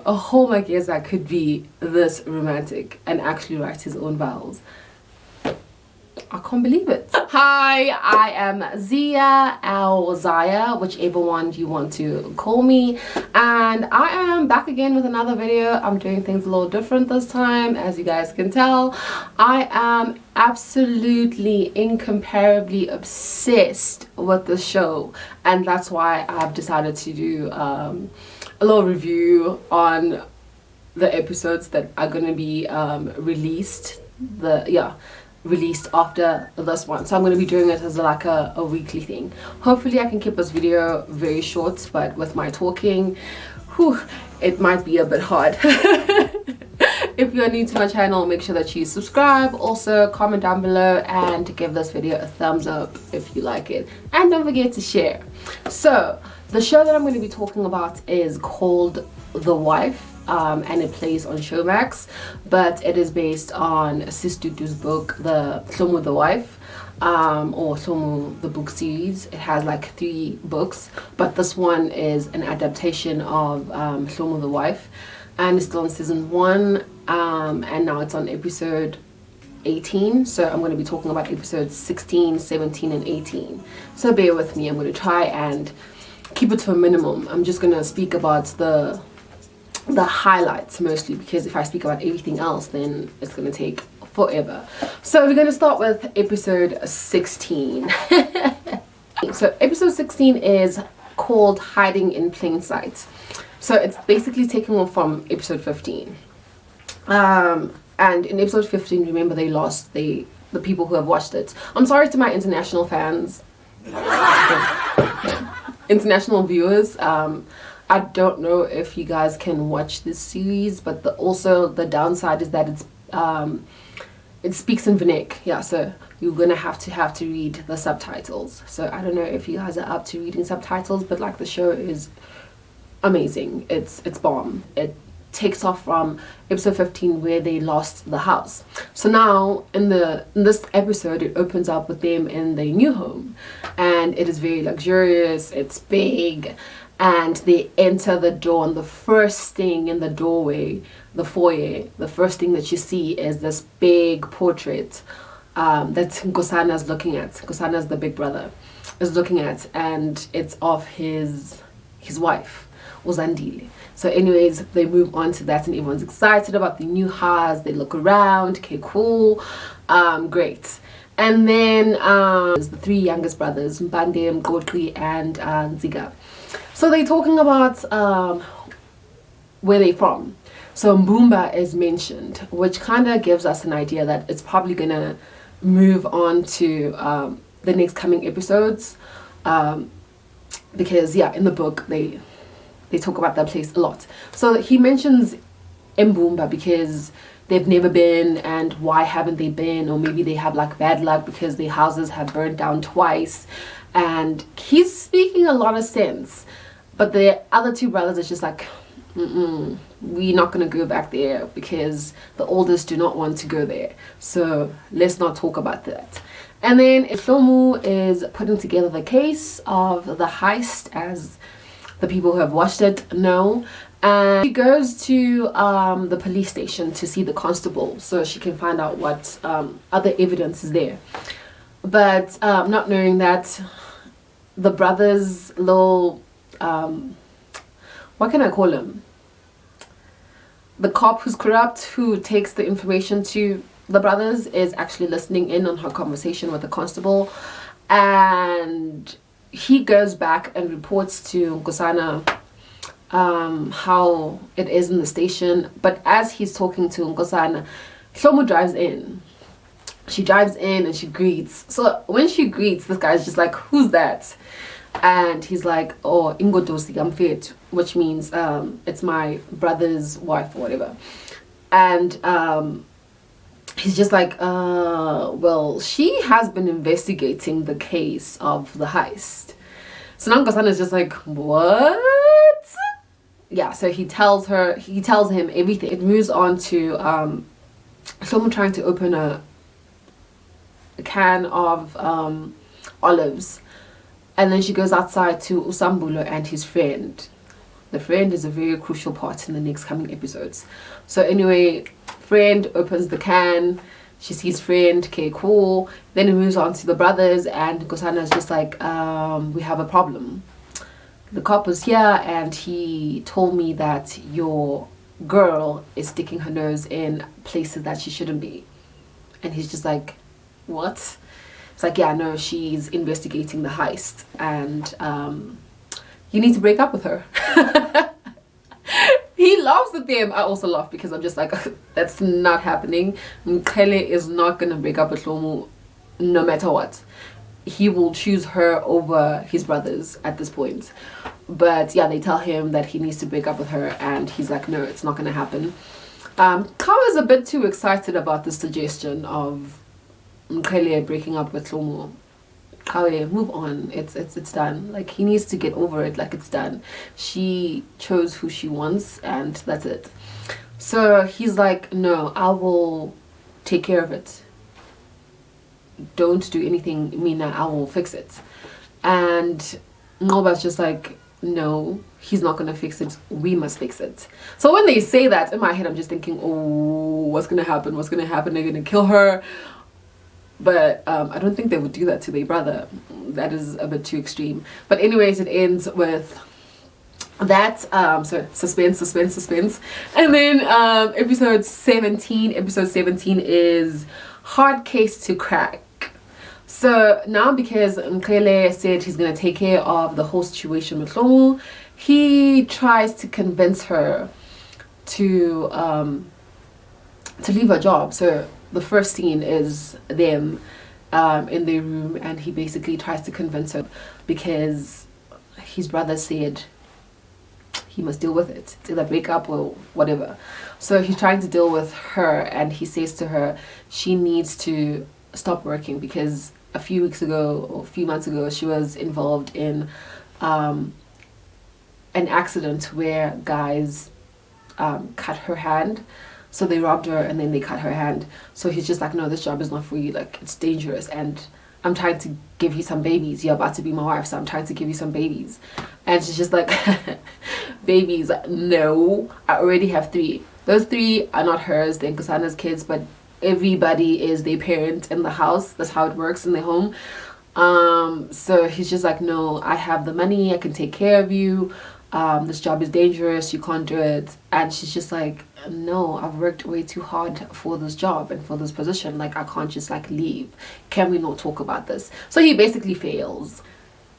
a SHOWMAX that could be this romantic and actually write his own vows. I can't believe it. Hi, I am Zia or Zaya, whichever one you want to call me, and I am back again with another video. I'm doing things a little different this time, as you guys can tell. I am absolutely incomparably obsessed with the show, and that's why I've decided to do a little review on the episodes that are going to be released released after this one. So I'm going to be doing it as like a weekly thing. Hopefully I can keep this video very short, but with my talking, it might be a bit hard. If you're new to my channel, make sure that you subscribe, also comment down below and give this video a thumbs up if you like it, and don't forget to share. So the show that I'm going to be talking about is called The Wife. And it plays on SHOWMAX, but it is based on Sis Dudu's book, the Hlomo the Wife, or Hlomo the book series. It has like 3 books, but this one is an adaptation of Hlomo the Wife, and it's still on season 1, and now it's on episode 18. So I'm going to be talking about episodes 16, 17 and 18, so bear with me. I'm going to try and keep it to a minimum. I'm just going to speak about the highlights mostly, because if I speak about everything else then it's going to take forever. So we're going to start with episode 16. So episode 16 is called Hiding in Plain Sight. So it's basically taken off from episode 15, and in episode 15, remember, they lost the people who have watched it. I'm sorry to my international fans, international viewers. I don't know if you guys can watch this series, but also the downside is that it speaks in Vernac. Yeah, so you're gonna have to read the subtitles. So I don't know if you guys are up to reading subtitles, but like, the show is amazing. It's bomb. It takes off from episode 15 where they lost the house. So now in this episode, it opens up with them in their new home, and it is very luxurious. It's big. And they enter the door, and the first thing in the doorway, the foyer, the first thing that you see is this big portrait that Nkosana's looking at. Nkosana's the big brother is looking at, and it's of his wife, Uzandile. So anyways, they move on to that, and everyone's excited about the new house. They look around, okay, cool, great. And then there's the 3 youngest brothers, Mbande, Mgodri, and Nziga. So they're talking about where they're from. So Mbumba is mentioned, which kind of gives us an idea that it's probably gonna move on to the next coming episodes, because yeah, in the book they talk about that place a lot. So he mentions Mbumba because they've never been, and why haven't they been, or maybe they have like bad luck because their houses have burned down twice, and he's speaking a lot of sense. But the other 2 brothers are just like, we're not going to go back there because the oldest do not want to go there, so let's not talk about that. And then Hlomo is putting together the case of the heist, as the people who have watched it know, and she goes to the police station to see the constable so she can find out what other evidence is there. But not knowing that the brothers' little what can I call him, the cop who's corrupt, who takes the information to the brothers, is actually listening in on her conversation with the constable, and he goes back and reports to Nkosana how it is in the station. But as he's talking to Nkosana, Hlomo drives in. She drives in and she greets. So when she greets, this guy's just like, who's that? And he's like, oh, Ingodosi Gamfet, which means it's my brother's wife or whatever. And he's just like, well, she has been investigating the case of the heist. So now Nkosana is just like, what? Yeah, so he tells him everything. It moves on to someone trying to open a can of olives, and then she goes outside to Usambulo and his friend. the friend is a very crucial part in the next coming episodes. So anyway, friend opens the can, she sees friend, okay, cool. Then it moves on to the brothers, and Nkosana is just like, we have a problem. The cop was here and he told me that your girl is sticking her nose in places that she shouldn't be. And he's just like, what? It's like, yeah, no, she's investigating the heist, and you need to break up with her. He laughs at them. I also laugh because I'm just like, that's not happening. Mkhele is not gonna break up with Lomu no matter what. He will choose her over his brothers at this point. But yeah, they tell him that he needs to break up with her, and he's like, no, it's not gonna happen. Kawa is a bit too excited about the suggestion of Mkhele breaking up with Lomu. Kawe, move on. It's done. Like, he needs to get over it. Like, it's done. She chose who she wants, and that's it. So he's like, no, I will take care of it. Don't do anything, Mina. I will fix it. And Ngoba's just like, no, he's not gonna fix it. We must fix it. So when they say that, in my head, I'm just thinking, oh, what's gonna happen? What's gonna happen? They're gonna kill her. But I don't think they would do that to their brother. That is a bit too extreme. But anyways, it ends with that. So suspense. And then episode 17 is hard case to crack. So now, because Mkhele said he's going to take care of the whole situation with Lomu, he tries to convince her to leave her job. So the first scene is them in their room, and he basically tries to convince her because his brother said he must deal with it. It's either break up or whatever. So he's trying to deal with her, and he says to her she needs to stop working because a few months ago she was involved in an accident where guys cut her hand. So they robbed her and then they cut her hand. So he's just like, no, this job is not for you. Like, it's dangerous, and I'm trying to give you some babies. You're about to be my wife, so I'm trying to give you some babies. And she's just like, babies? No, I already have 3. Those 3 are not hers. They're Nkosana's kids, but everybody is their parent in the house. That's how it works in the home. So he's just like, no, I have the money. I can take care of you. This job is dangerous. You can't do it. And she's just like, no, I've worked way too hard for this job and for this position. Like, I can't just like leave. Can we not talk about this? So he basically fails.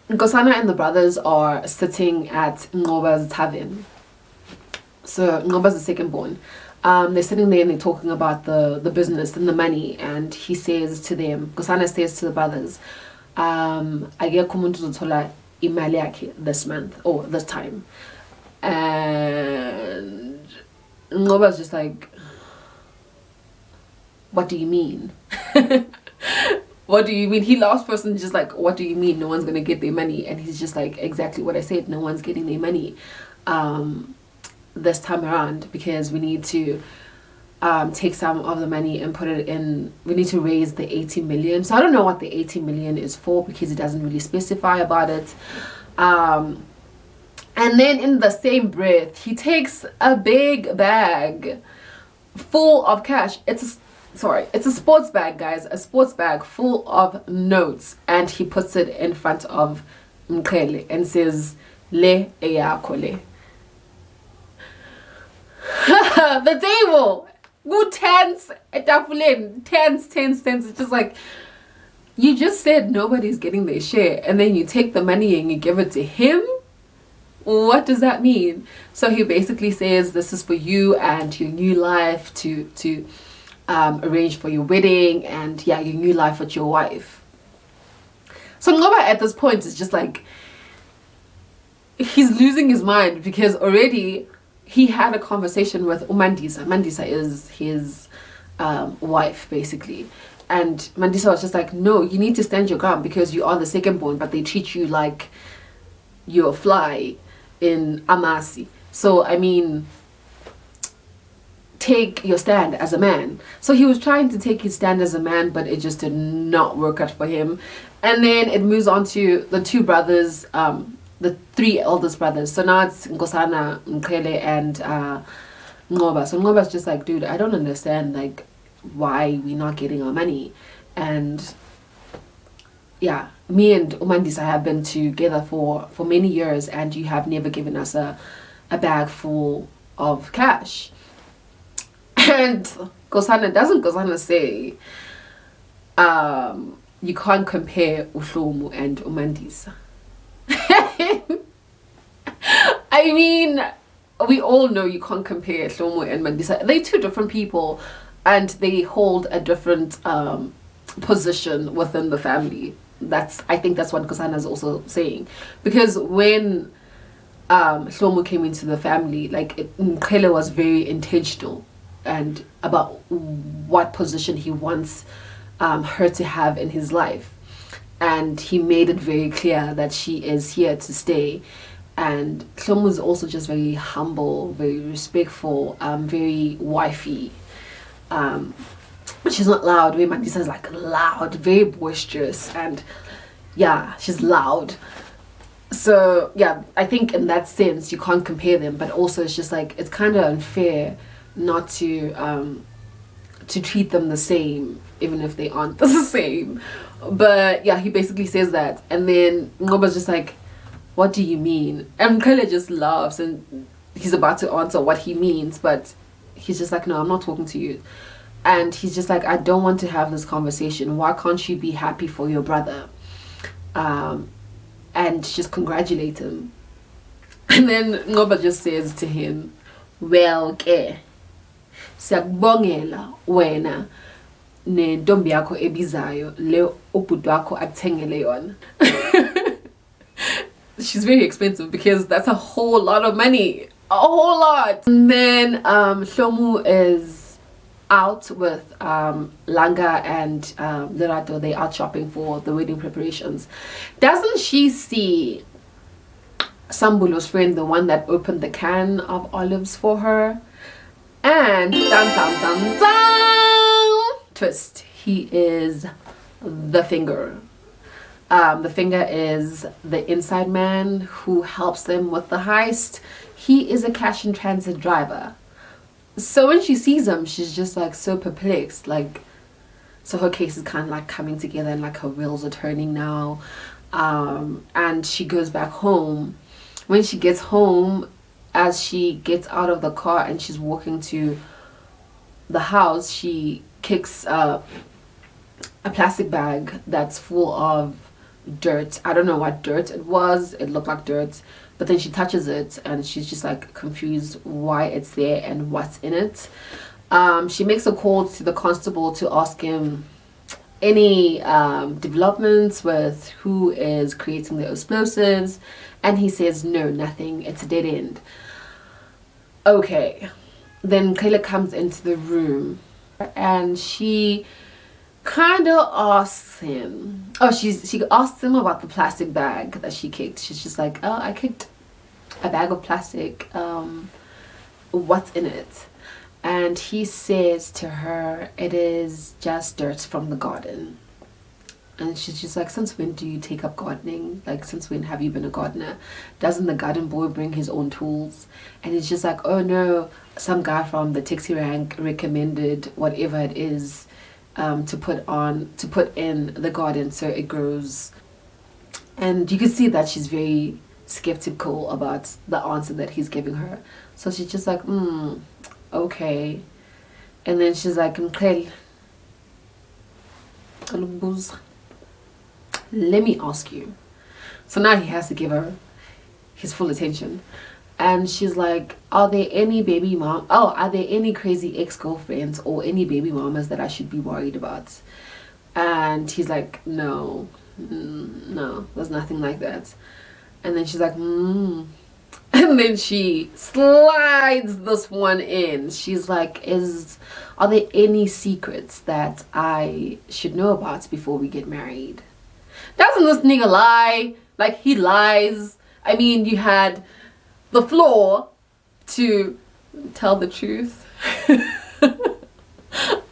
Nkosana and the brothers are sitting at Ngoba's tavern. So Ngoba's the second born. They're sitting there and they're talking about the business and the money. And he says to them, Nkosana says to the brothers, I get imali yakhe this month or this time. And Ngoba's just like, what do you mean? What do you mean? He laughs first and just like, what do you mean no one's gonna get their money? And he's just like, exactly what I said, no one's getting their money this time around, because we need to take some of the money and put it in, we need to raise the 80 million. So I don't know what the 80 million is for, because it doesn't really specify about it. And then in the same breath, he takes a big bag full of cash. It's a sports bag, guys, a sports bag full of notes, and he puts it in front of Mkhele and says, le eyakole. The table, good tense, tense. It's just like, you just said nobody's getting their share, and then you take the money and you give it to him. What does that mean? So he basically says, this is for you and your new life, to arrange for your wedding, and yeah, your new life with your wife. So Ngoba at this point is just like, he's losing his mind, because already he had a conversation with Mandisa. Mandisa is his wife, basically. And Mandisa was just like, no, you need to stand your ground, because you are the second born, but they treat you like you're a fly in Amasi. So, I mean, take your stand as a man. So he was trying to take his stand as a man, but it just did not work out for him. And then it moves on to the 2 brothers the three eldest brothers. So now it's Nkosana, Mkele, and Ngoba. So Ngoba's just like, dude, I don't understand, like, why we're not getting our money. And yeah, me and Umandisa have been together for many years, and you have never given us a bag full of cash. And Nkosana say, you can't compare Uhlomu and Umandisa. I mean, we all know you can't compare Hlomo and Mandisa. They're two different people, and they hold a different position within the family. I think that's what Nkosana is also saying, because when Hlomo came into the family, like, Mkhele was very intentional and about what position he wants her to have in his life, and he made it very clear that she is here to stay. And Hlomo is also just very humble, very respectful, very wifey. She's not loud. Where Mandisa is like loud, very boisterous, and yeah, she's loud. So yeah, I think in that sense you can't compare them, but also it's just like, it's kind of unfair not to treat them the same, even if they aren't the same. But yeah, he basically says that, and then Ngoba's just like, what do you mean? And Mkhele just laughs, and he's about to answer what he means, but he's just like, no, I'm not talking to you. And he's just like, I don't want to have this conversation. Why can't you be happy for your brother? And just congratulate him. And then Ngoba just says to him, well, ke siyakubongela wena nentombi yakho ebizayo le ubhuti wakho akuthengele yona. She's very expensive, because that's a whole lot of money, a whole lot. And then Hlomu is out with Langa and Lerato. They are shopping for the wedding preparations. Doesn't she see Sambulo's friend, the one that opened the can of olives for her? And twist, he is the finger. The finger is the inside man who helps them with the heist. He is a cash and transit driver. So when she sees him, she's just like so perplexed. Like, so her case is kind of like coming together, and like her wheels are turning now. And she goes back home. When she gets home, as she gets out of the car and she's walking to the house, she kicks a plastic bag that's full of dirt. I don't know what dirt it was. It looked like dirt, but then she touches it and she's just like confused why it's there and what's in it. She makes a call to the constable to ask him any developments with who is creating the explosives, and he says no, nothing, it's a dead end. Okay, then Kayla comes into the room and she kind of asks him, she asks him about the plastic bag that she kicked. She's just like, oh, I kicked a bag of plastic, what's in it? And he says to her, it is just dirt from the garden. And she's just like, since when do you take up gardening? Like, since when have you been a gardener? Doesn't the garden boy bring his own tools? And he's just like, oh no, some guy from the taxi rank recommended whatever it is to put in the garden so it grows. And you can see that she's very skeptical about the answer that he's giving her. So she's just like, okay. And then she's like, let me ask you. So now he has to give her his full attention. And she's like, are there any crazy ex-girlfriends or any baby mamas that I should be worried about? And he's like, no, there's nothing like that. And then she's like, And then she slides this one in. She's like, are there any secrets that I should know about before we get married? Doesn't this nigga lie? Like, he lies. I mean, you had the floor to tell the truth.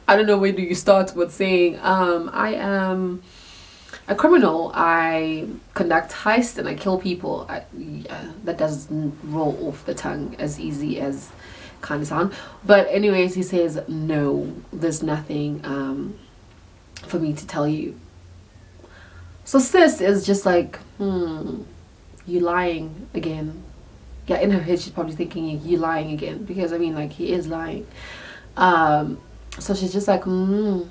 I don't know, where do you start with saying, I am a criminal. I conduct heists and I kill people. That doesn't roll off the tongue as easy as kind of sound. But anyways, he says, no, there's nothing for me to tell you. So sis is just like, you lying again. Yeah, in her head she's probably thinking, you lying again, because I mean, like, he is lying. So she's just like, and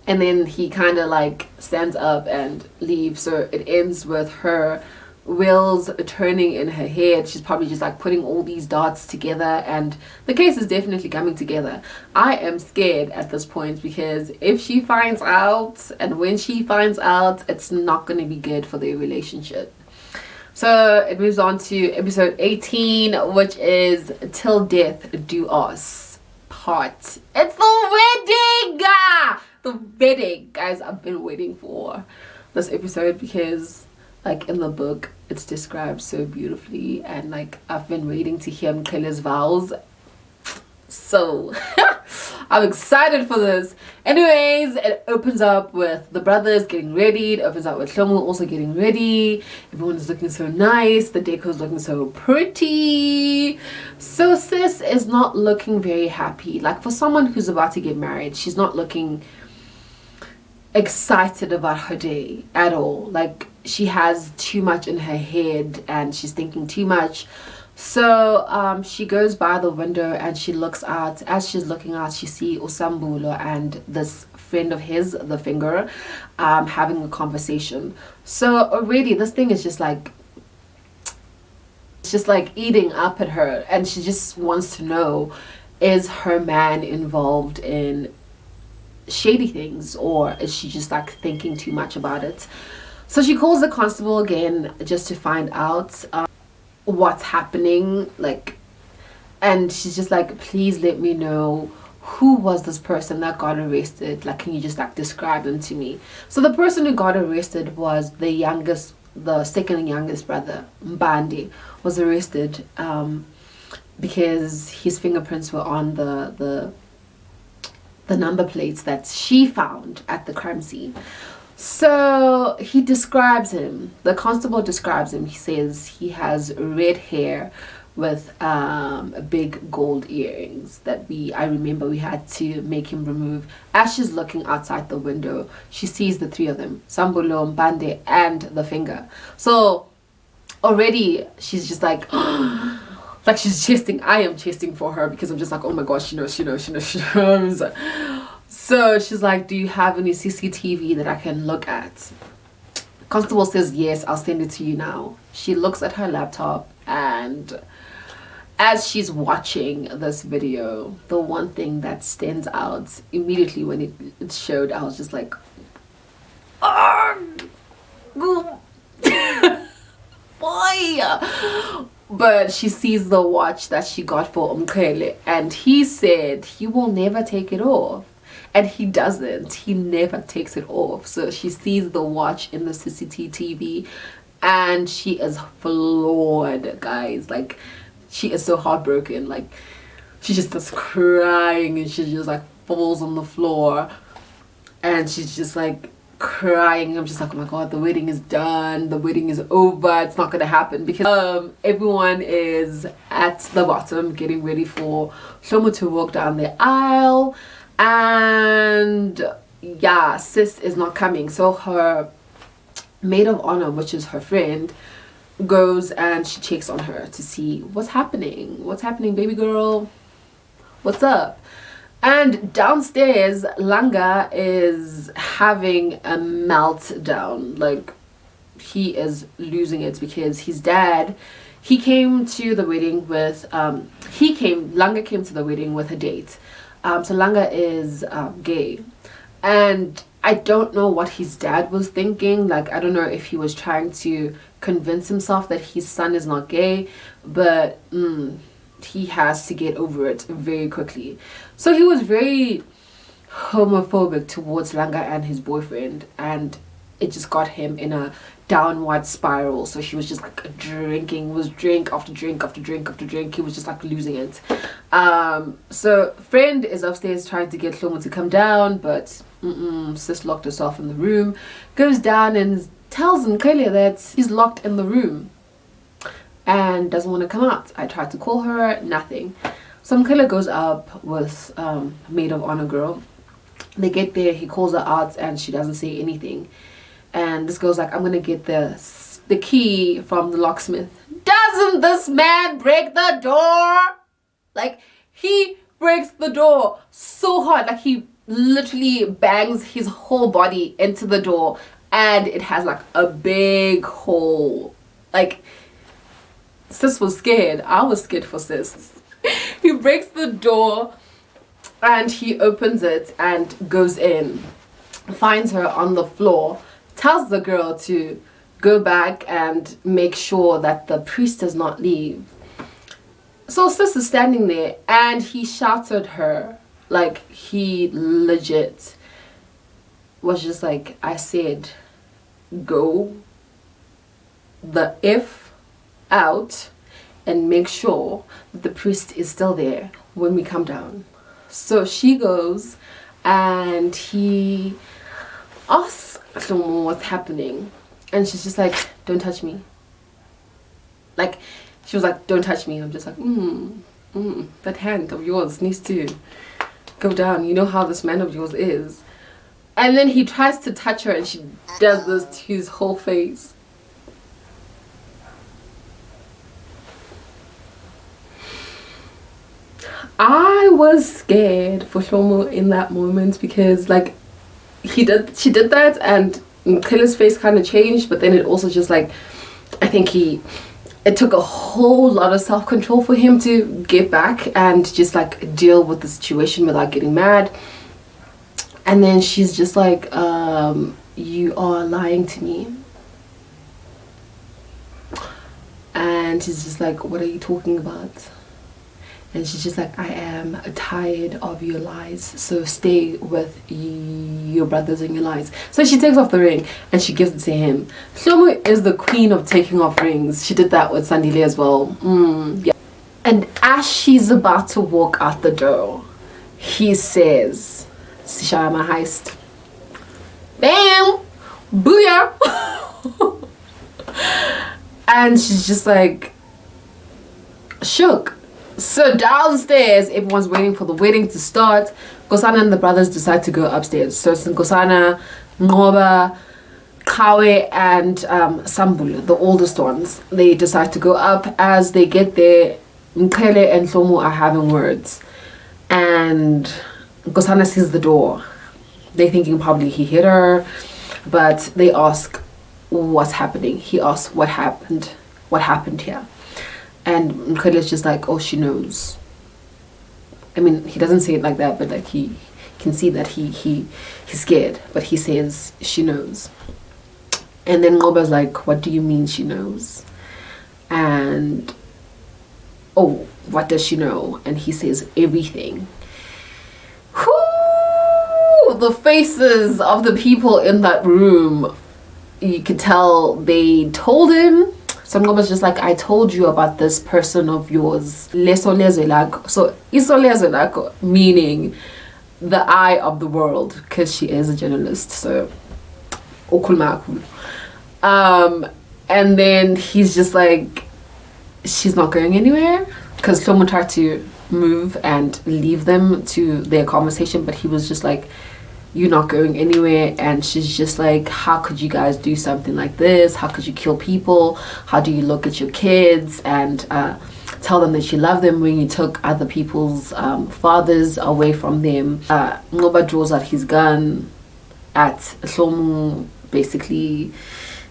then he kind of like stands up and leaves. So it ends with her wheels turning in her head. She's probably just like putting all these dots together, and the case is definitely coming together. I am scared at this point, because if she finds out, and when she finds out, it's not going to be good for their relationship. So it moves on to episode 18, which is Till Death Do Us part. It's the wedding! The wedding, guys. I've been waiting for this episode because, like, in the book it's described so beautifully, and like I've been waiting to hear Mqhile's vows, so I'm excited for this. Anyways, it opens up with the brothers getting ready. It opens up with Shlomo also getting ready. Everyone is looking so nice. The decor is looking so pretty. So sis is not looking very happy. Like, for someone who's about to get married, she's not looking excited about her day at all. Like, she has too much in her head and she's thinking too much. So she goes by the window and she looks out. As she's looking out, she sees Usambulo and this friend of his, the finger, having a conversation. So already this thing is just like, it's just like eating up at her, and she just wants to know, is her man involved in shady things, or is she just like thinking too much about it? So she calls the constable again just to find out what's happening, like, and she's just like, please let me know, who was this person that got arrested? Like, can you just like describe them to me? So the person who got arrested was the second youngest brother, Mbandi, was arrested because his fingerprints were on the number plates that she found at the crime scene. So he describes him, the constable describes him. He says he has red hair with big gold earrings that I remember we had to make him remove. As she's looking outside the window, she sees the three of them, Sambulo, Mbande, and the finger. So already she's just like, like, she's chesting. I am chesting for her, because I'm just like, oh my gosh, she knows. So she's like, do you have any CCTV that I can look at? Constable says, yes, I'll send it to you now. She looks at her laptop, and as she's watching this video, the one thing that stands out immediately when it showed, I was just like, boy. But she sees the watch that she got for Mqhile, and he said he will never take it off. And he doesn't. He never takes it off. So she sees the watch in the CCTV, and she is floored, guys. Like, she is so heartbroken. Like, she just starts crying, and she just like falls on the floor, and she's just like crying. I'm just like, oh my god, the wedding is done, the wedding is over, it's not gonna happen, because everyone is at the bottom getting ready for Shlomo to walk down the aisle. And yeah, sis is not coming. So her maid of honor, which is her friend, goes and she checks on her to see what's happening, baby girl, what's up. And downstairs, Langa is having a meltdown. Like, he is losing it, because his dad, he came to the wedding with Langa came to the wedding with a date. So Langa is gay, and I don't know what his dad was thinking. Like, I don't know if he was trying to convince himself that his son is not gay, but he has to get over it very quickly. So he was very homophobic towards Langa and his boyfriend, and it just got him in a downward spiral. So he was just like drinking, was drink after drink after drink after drink. He was just like losing it. So friend is upstairs trying to get Shlomo to come down, but Sis locked herself in the room, goes down and tells Nkele that he's locked in the room and doesn't want to come out. I tried to call her, nothing. So Nkele goes up with maid of honor girl. They get there, he calls her out and she doesn't say anything. And this girl's like, I'm gonna get the key from the locksmith. Doesn't this man break the door? Like, he breaks the door so hard, like he literally bangs his whole body into the door and it has like a big hole. Like, sis was scared. I was scared for sis. He breaks the door and he opens it and goes in, finds her on the floor, tells the girl to go back and make sure that the priest does not leave. So sis is standing there and he shouts at her, like he legit was just like, I said, go the F out and make sure that the priest is still there when we come down. So she goes and he asks Shlomo what's happening. And she's just like, don't touch me. Like, she was like, don't touch me. I'm just like, that hand of yours needs to go down. You know how this man of yours is. And then he tries to touch her and she does this to his whole face. I was scared for Shlomo in that moment because like she did that and Nkele's face kind of changed, but then it also just like, I think it took a whole lot of self-control for him to get back and just like deal with the situation without getting mad. And then she's just like, you are lying to me. And he's just like, what are you talking about? And she's just like, I am tired of your lies, so stay with your brothers and your lies. So she takes off the ring and she gives it to him. Shlomo is the queen of taking off rings. She did that with Sandile as well. Yeah. And as she's about to walk out the door, he says, Sishama heist. Bam! Booyah! And she's just like, shook. So downstairs, everyone's waiting for the wedding to start. Nkosana and the brothers decide to go upstairs. So it's Nkosana, Ngoba, Kawe, and Sambulu, the oldest ones. They decide to go up. As they get there, Nkele and Shlomo are having words. And Nkosana sees the door. They're thinking probably he hit her. But they ask, what's happening? He asks, what happened? What happened here? And Nkele's just like, oh, she knows. I mean, he doesn't say it like that, but like he can see that he's scared. But he says, she knows. And then Ngoba's like, what do you mean she knows? And, oh, what does she know? And he says, everything. Whoo! The faces of the people in that room, you could tell they told him. So Ngoba's just like, I told you about this person of yours. So isolezolako, meaning the eye of the world, because she is a journalist. So and then he's just like, she's not going anywhere, because Shlomo tried to move and leave them to their conversation, but he was just like, you're not going anywhere. And she's just like, how could you guys do something like this? How could you kill people? How do you look at your kids and tell them that you love them when you took other people's fathers away from them? Ngoba draws out his gun at Shlomo. Basically,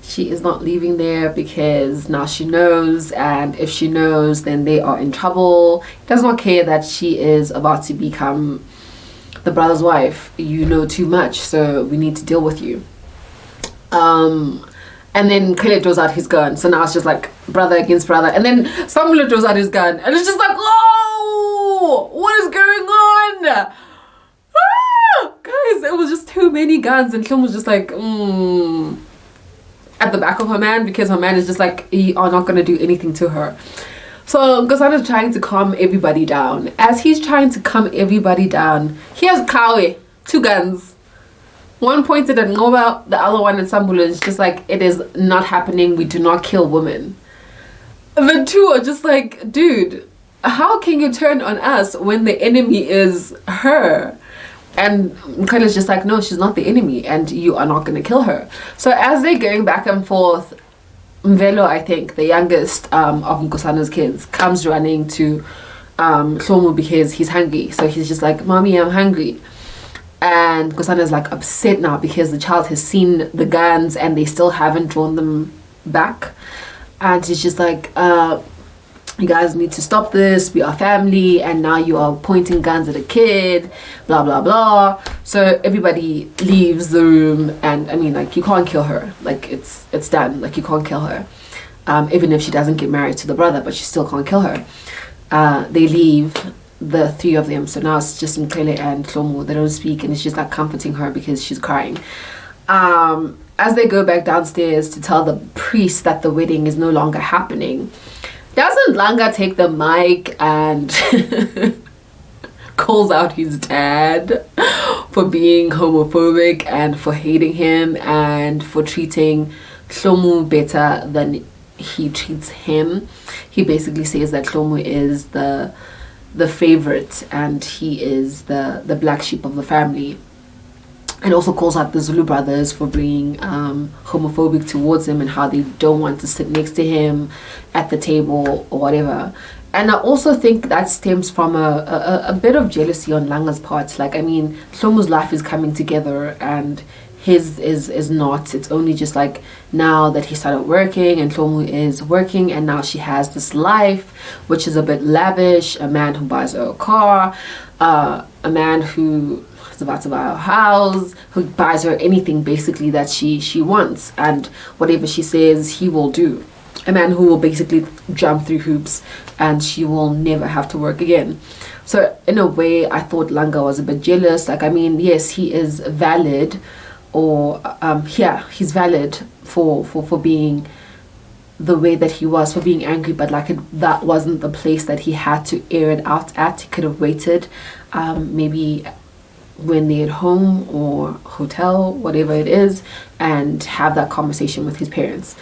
she is not leaving there because now she knows, and if she knows, then they are in trouble. He does not care that she is about to become the brother's wife. You know too much, so we need to deal with you. And then Khaled draws out his gun, so now it's just like brother against brother. And then Samuel draws out his gun, and it's just like, oh, what is going on? Guys, it was just too many guns, and Kim was just like at the back of her man, because her man is just like, you are not going to do anything to her. So Nkosana is trying to calm everybody down. As he's trying to calm everybody down, he has Kawe, 2 guns. One pointed at Ngoba, the other one at Sambulu. Is just like, it is not happening. We do not kill women. And the two are just like, dude, how can you turn on us when the enemy is her? And Mkhwele's just like, no, she's not the enemy, and you are not going to kill her. So as they're going back and forth, Mvelo, I think, the youngest of Nkosana's kids, comes running to Hlomo because he's hungry. So he's just like, Mommy, I'm hungry. And Nkosana's like upset now because the child has seen the guns and they still haven't drawn them back. And he's just like, you guys need to stop this, we are family, and now you are pointing guns at a kid, blah blah blah. So everybody leaves the room, and I mean, like, you can't kill her, like, it's done, like, you can't kill her, even if she doesn't get married to the brother, but you still can't kill her. They leave, the three of them, so now it's just Mkhwele and Hlomo. They don't speak, and it's just like comforting her because she's crying. As they go back downstairs to tell the priest that the wedding is no longer happening, doesn't Langa take the mic and calls out his dad for being homophobic and for hating him and for treating Hlomo better than he treats him? He basically says that Hlomo is the favorite and he is the black sheep of the family. And also calls out the Zulu brothers for being homophobic towards him and how they don't want to sit next to him at the table or whatever. And I also think that stems from a bit of jealousy on Langa's part. Like, I mean, Hlomo's life is coming together and his is not. It's only just like now that he started working and Hlomo is working, and now she has this life which is a bit lavish. A man who buys her a car, a man who is about to buy a house, who buys her anything basically that she wants, and whatever she says he will do. A man who will basically jump through hoops and she will never have to work again. So in a way, I thought Langa was a bit jealous. Like, I mean, yes, he is valid, or yeah, he's valid for being the way that he was, for being angry, but like, that wasn't the place that he had to air it out at. He could have waited, maybe when they're at home or hotel, whatever it is, and have that conversation with his parents.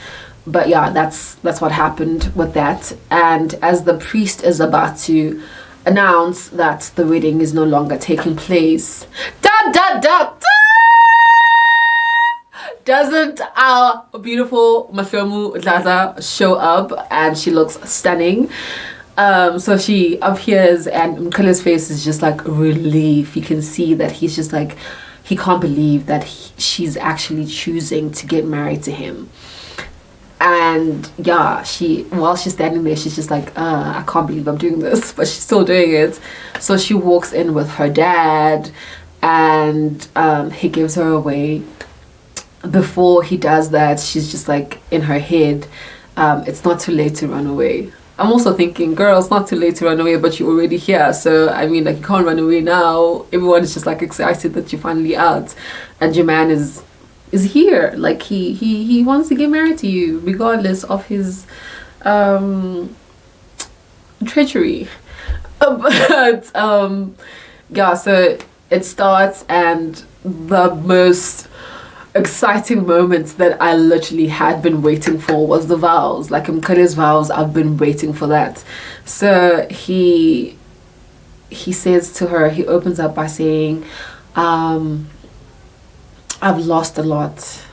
But yeah, that's what happened with that. And as the priest is about to announce that the wedding is no longer taking place, doesn't our beautiful Mahlomu Dladla show up, and she looks stunning. So she appears, and Mkhwele's face is just like relief. You can see that he's just like, he can't believe that she's actually choosing to get married to him. And yeah, while she's standing there, she's just like, I can't believe I'm doing this, but she's still doing it. So she walks in with her dad, and he gives her away. Before he does that, she's just like, in her head, it's not too late to run away. I'm also thinking, girl, it's not too late to run away, but you're already here. So I mean, like, you can't run away now. Everyone is just like excited that you're finally out, and your man is here. Like, he wants to get married to you regardless of his treachery. But yeah, so it starts, and the most exciting moments that I literally had been waiting for was the vows. Like, Mkhwele's vows, I've been waiting for that. So he says to her, he opens up by saying, I've lost a lot,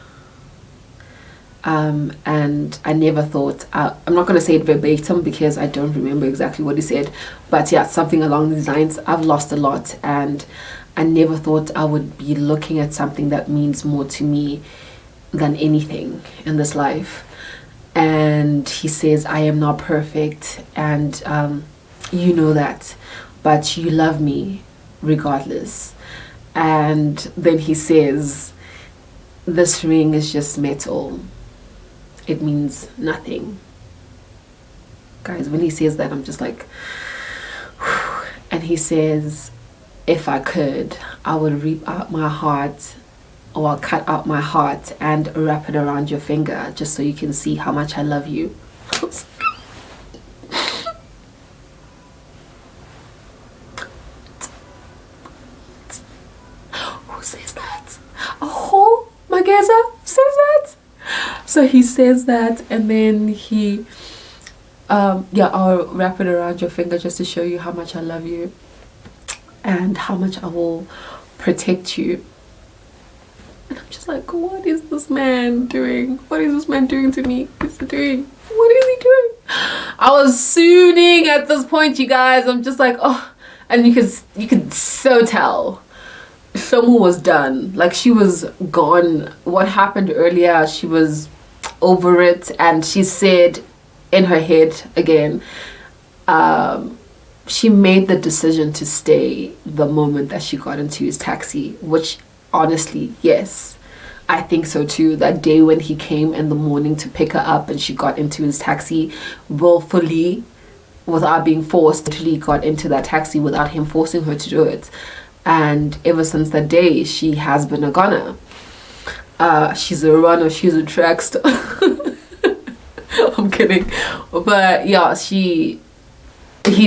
and I never thought, I'm not going to say it verbatim because I don't remember exactly what he said, but yeah, something along these lines. I've lost a lot, and I never thought I would be looking at something that means more to me than anything in this life. And he says, I am not perfect, and you know that, but you love me regardless. And then he says, this ring is just metal, it means nothing. Guys, when he says that, I'm just like, whew. And he says, if I could, I would rip out my heart, or I'll cut out my heart and wrap it around your finger just so you can see how much I love you. Who says that? Oh, So he says that, and then he yeah, I'll wrap it around your finger just to show you how much I love you and how much I will protect you. And I'm just like, what is this man doing? What is this man doing to me? What's he doing? What is he doing? I was swooning at this point, you guys. I'm just like, oh, and you could so tell Shomu was done. Like, she was gone. What happened earlier, she was over it, and she said in her head again, she made the decision to stay the moment that she got into his taxi, which honestly, yes, I think so too. That day when he came in the morning to pick her up and she got into his taxi willfully, without being forced, literally got into that taxi without him forcing her to do it. And ever since that day, she has been a gunner. She's a runner, she's a track star. I'm kidding. But yeah, he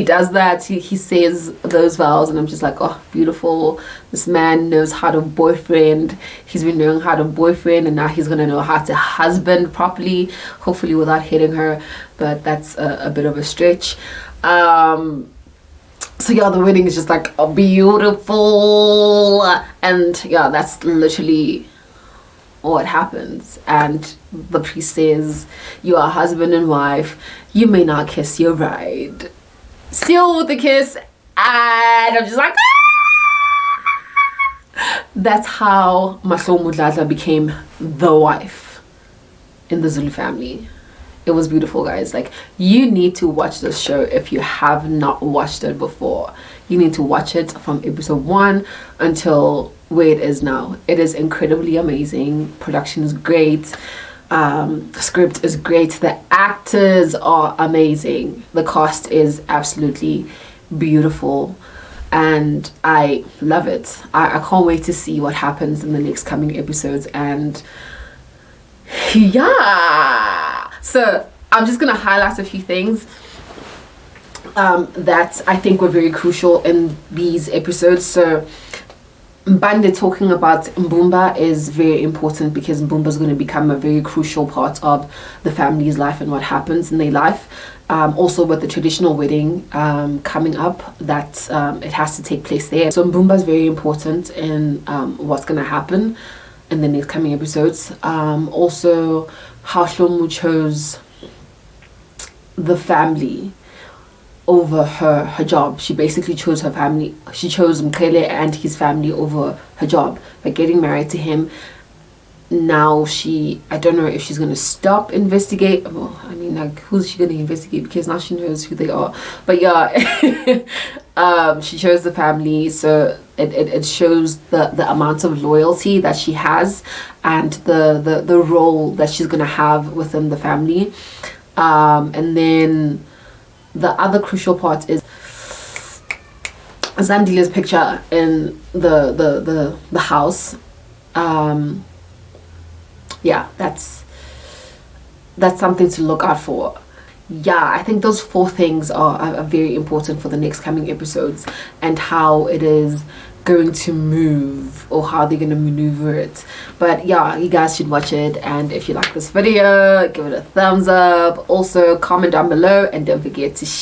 does that. He says those vows, and I'm just like, oh, beautiful. This man knows how to boyfriend. He's been knowing how to boyfriend, and now he's gonna know how to husband properly, hopefully without hitting her, but that's a bit of a stretch. So yeah, the wedding is just like beautiful, and yeah, that's literally what happens. And the priest says, you are husband and wife, you may not kiss your bride. Still with the kiss, and I'm just like, ah! That's how Mahlomu Dladla became the wife in the Zulu family. It was beautiful, guys. Like, you need to watch this show if you have not watched it before. You need to watch it from episode 1 until where it is now. It is incredibly amazing. Production is great. Script is great. The actors are amazing. The cast is absolutely beautiful, and I love it. I can't wait to see what happens in the next coming episodes. And yeah, so I'm just gonna highlight a few things that I think were very crucial in these episodes. So Mbande talking about Mbumba is very important, because Mbumba is going to become a very crucial part of the family's life and what happens in their life. Also with the traditional wedding coming up, that it has to take place there. So Mbumba is very important in what's going to happen in the next coming episodes. Also how Shlomo chose the family over her job. She basically chose her family. She chose Mkhele and his family over her job by getting married to him. Now I don't know if she's going to stop investigate. Well, I mean, like, who's she going to investigate, because now she knows who they are. But yeah, she chose the family, so it shows the amount of loyalty that she has, and the role that she's going to have within the family. And then the other crucial part is Zandile's picture in the house. Yeah, that's something to look out for. Yeah, I think those 4 things are very important for the next coming episodes, and how it is going to move, or how they're going to maneuver it. But yeah, you guys should watch it, and if you like this video, give it a thumbs up. Also comment down below, and don't forget to share.